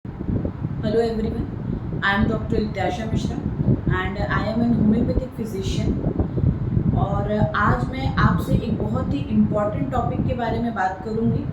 Hello everyone, I am Dr. Ityasha Mishra and I am an homeopathic physician। और आज मैं आपसे एक बहुत ही इम्पॉर्टेंट टॉपिक के बारे में बात करूंगी,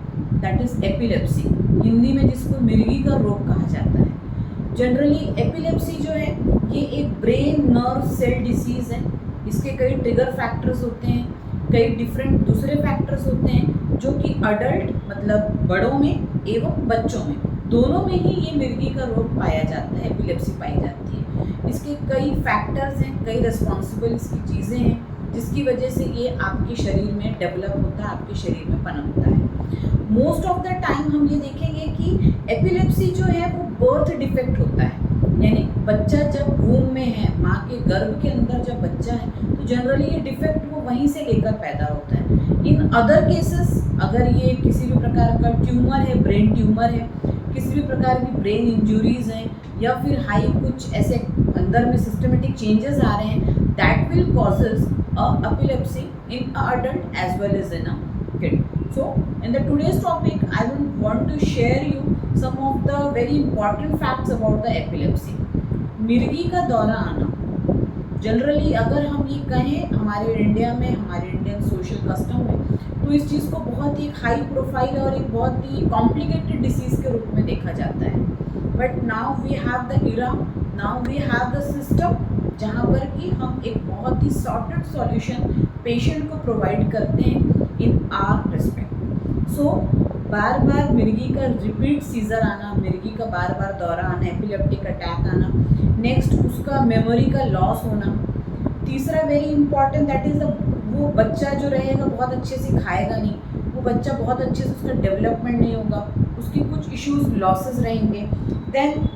दैट इज़ एपिलेप्सी, हिंदी में जिसको मिर्गी का रोग कहा जाता है। जनरली एपिलेप्सी जो है ये एक ब्रेन नर्व सेल डिसीज़ है। इसके कई ट्रिगर फैक्टर्स होते हैं, कई डिफरेंट दूसरे फैक्टर्स होते हैं जो कि अडल्ट मतलब बड़ों में एवं बच्चों में दोनों में ही ये मिर्गी का रोग पाया जाता है, एपिलेप्सी पाई जाती है। इसके कई फैक्टर्स हैं, कई रिस्पॉन्सिबल इसकी चीज़ें हैं जिसकी वजह से ये आपके शरीर में डेवलप होता है, आपके शरीर में पनपता है। मोस्ट ऑफ द टाइम हम ये देखेंगे कि एपिलेप्सी जो है वो बर्थ डिफेक्ट होता है, यानी बच्चा जब वूम में है, माँ के गर्भ के अंदर जब बच्चा है तो जनरली ये डिफेक्ट वो वहीं से लेकर पैदा होता है। इन अदर केसेस अगर ये किसी भी प्रकार का ट्यूमर है, ब्रेन ट्यूमर है, किसी भी प्रकार की ब्रेन इंजरीज हैं या फिर हाई कुछ ऐसे अंदर में सिस्टमेटिक चेंजेस आ रहे हैं, that will causes a epilepsy in a adult age as well as in kid. So in the today's topic I will want to share you some of the very important facts about the epilepsy. मिर्गी का दौरा आना generally अगर हम ये कहें हमारे India में, हमारे इंडियन सोशल कस्टम में, तो इस चीज़ को बहुत ही हाई प्रोफाइल और एक बहुत ही कॉम्प्लिकेटेड डिसीज़ के रूप में देखा जाता है। But now we have the era, now we have the system जहाँ पर कि हम एक बहुत ही सॉर्टेड सॉल्यूशन पेशेंट को प्रोवाइड करते हैं इन आर रिस्पेक्ट। सो बार बार मिर्गी का रिपीट सीजर आना, मिर्गी का बार बार दौरा आना, एपिलेप्टिक अटैक आना, नेक्स्ट उसका मेमोरी का लॉस होना, तीसरा वेरी इंपॉर्टेंट दैट इज़ वो बच्चा जो रहेगा बहुत अच्छे से खाएगा नहीं, वो बच्चा बहुत अच्छे से उसका डेवलपमेंट नहीं होगा, उसकी कुछ इश्यूज लॉसेस रहेंगे। देन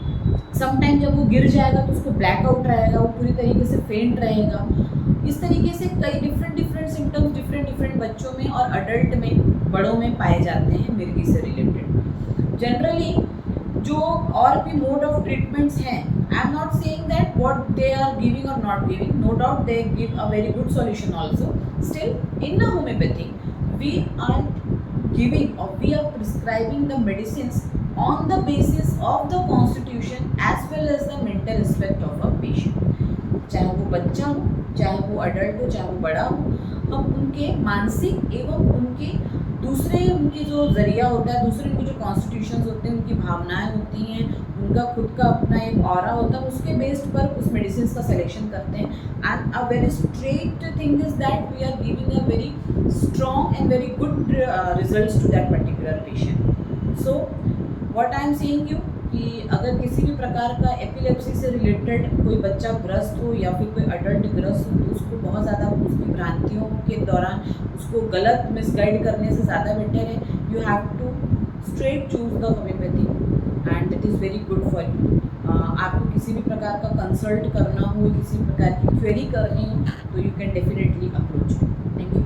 समटाइम जब वो गिर जाएगा तो उसको ब्लैकआउट रहेगा, वो पूरी तरीके से फेंट रहेगा। इस तरीके से कई डिफरेंट सिम्टम्स डिफरेंट बच्चों में और अडल्ट में, बड़ों में पाए जाते हैं मिर्गी से रिलेटेड। जनरली जो और भी मोड ऑफ ट्रीटमेंट्स हैं, I am not saying that what they are giving और not giving, no doubt they give a very good solution also. Still in the homeopathy we are giving or we are prescribing the medicines on the basis of the constitution as well as the mental aspect of a patient। चाहे वो बच्चा हो, चाहे वो adult हो, चाहे वो बड़ा हो, हम उनके मानसिक एवं उनके दूसरे उनके जो जरिया होता है, दूसरे उनके जो कॉन्स्टिट्यूशंस होते हैं, उनकी भावनाएं होती हैं, उनका खुद का अपना एक ऑरा होता है, उसके बेस्ड पर उस मेडिसिन का सिलेक्शन करते हैं। And a very straight thing is that we are giving a very strong and very good results to that particular patient। So what I am saying you कि अगर किसी भी प्रकार का एपिलेप्सी से रिलेटेड कोई बच्चा ग्रस्त हो या फिर कोई अडल्ट ग्रस्त हो तो उसको बहुत ज़्यादा उसकी भ्रांतियों के दौरान उसको गलत मिसगाइड करने से ज़्यादा बेटर है you have to straight choose the homeopathy and it is very good for you. आपको किसी भी प्रकार का कंसल्ट करना हो, किसी भी प्रकार की क्वेरी करनी हो तो you can definitely approach. Thank you.